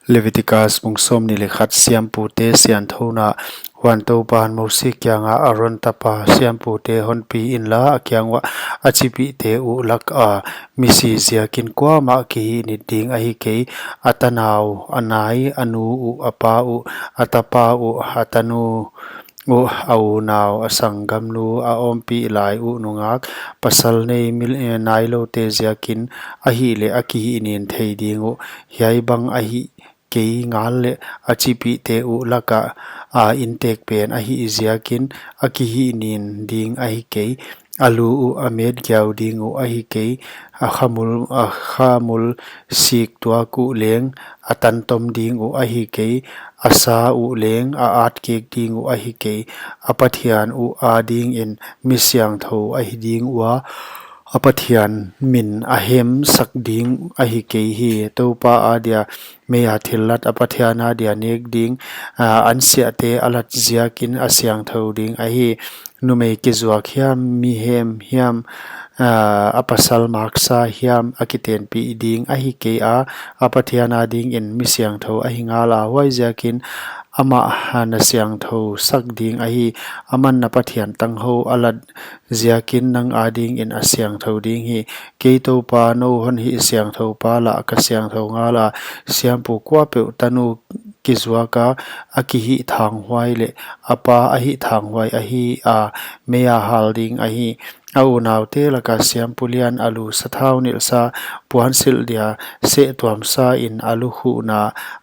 Leviticus mungsom ni lekhat siam pute sian thona wan to ban mosi kyanga aron tapa siam pute honpi in la kyangwa achipi te u lak a misi zia kin kwa ma ki ni ding a hi ke atanaw anai anu u apa u atapa u hatanu u au naw asangam nu a ompi lai u nungak pasal nei mil nai lo te zia kin a hi le aki inin thei ding u hiai bang a hi ke ngal le achipi te u laka a intek pen a hi ziakin aki hi nin ding a hi ke alu u amed gyau ding u a hi ke a khamul sik tua ku leng atan tom ding u a hi ke asa u leng a at kek ding u a hi ke apathian u a ding in misyang tho a hi ding wa apathian min ahem sak ding a hi ke hi topa adia meya thillat apathiana dia nek ding ansia te alat ziakin asyang tho ding a hi numei ki zuak hiam mi hem hiam apasal maksa hiam akiten pi ding a hi ke a apathiana ding in misyang tho a hi ngala wai ziakin ama hana siang tho sak ding a hi aman na pathian tang ho alat ziakin nang ading in asyang tho ding hi ke to pa no hon hi siang tho pa la ka siang tho ngala siam pu kwa pe tanu kizwaka aki hi thang hwai le apa a hi thang hwai a hi a meya halding a hi au naw te la ka siam pulian alu sathau nil sa puan sil dia se tuam sa in alu hu na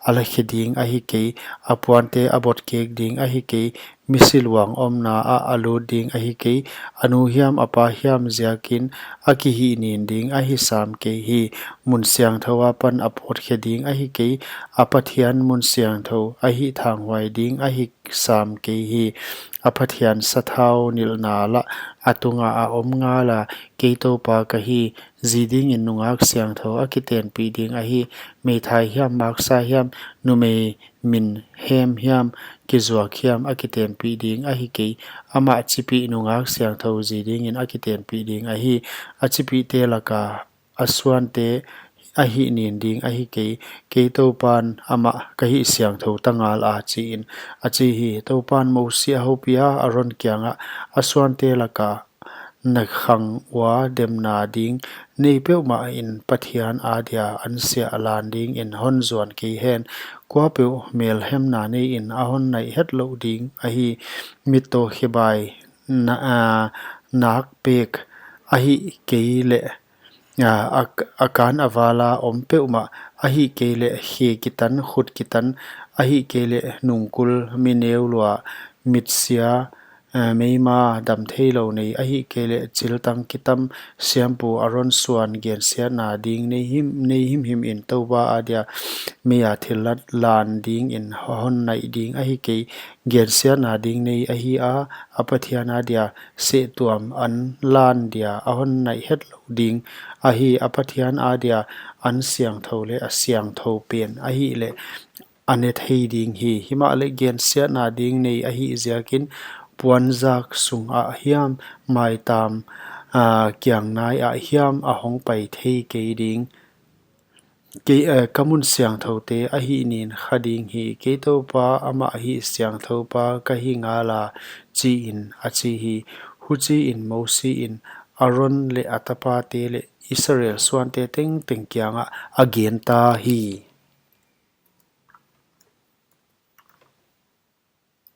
ala khiding a hi ke apuan te abot kek ding a hi ke misilwang omna a alu ding a hi ke anu hiam apa hiam ziakin aki hi nin ding a hi sam ke hi mun siang thowa pan apot kheding a hi ke apathian mun siang tho a hi thang wai ding a hi sam ke hi apathian sathau nil na la atunga a omnga la ke to pa ka hi ziding in nungak siang tho akiten pi ding a hi me thai hiam maksa hiam nume min hem hiam kizwa khiam akiten pi ding a hi ke ama chipi nungak siang tho ziding in akiten pi ding a hi achipi te laka aswan te a hi nin ding a hi ke to pan ama ka hi siang tho tangal a chi in a chi hi to pan mo sia ho pia aron kyanga aswan te laka na khang wa demna ding nei pe ma in pathian adia ansia alan ding in hon zon ke hen kwa pe mel hem na nei in a hon nai het lo ding a hi mito khibai na nak pek a hi ke le akan avala ompe ma a hi ke le he kitan khut kitan a hi ke le nungkul mineu lwa mitsia meima dam theilo nei a hi ke le chiltang kitam siampu aron suan gen sia na ding nei him in towa adia meya thillat lan ding in hon nai ding a hi ke gen sia na ding nei a hi a apathiana dia se tuam an lan dia a hon nai het lo ding a hi apathian adia an siang tho le a siang tho pen a hi le ane thei ding hi hima le gen sia na ding nei a hi ziakin puan zak sung a hiam mai tam kyang nai a hiam a hong pai thei ke ding ke kamun siang tho te a hi nin khading hi ke to pa ama hi siang tho pa ka hi ngala chi in a chi hi hu chi in mo si in aron le atapa te le Israel swan te teng kyanga again ta hi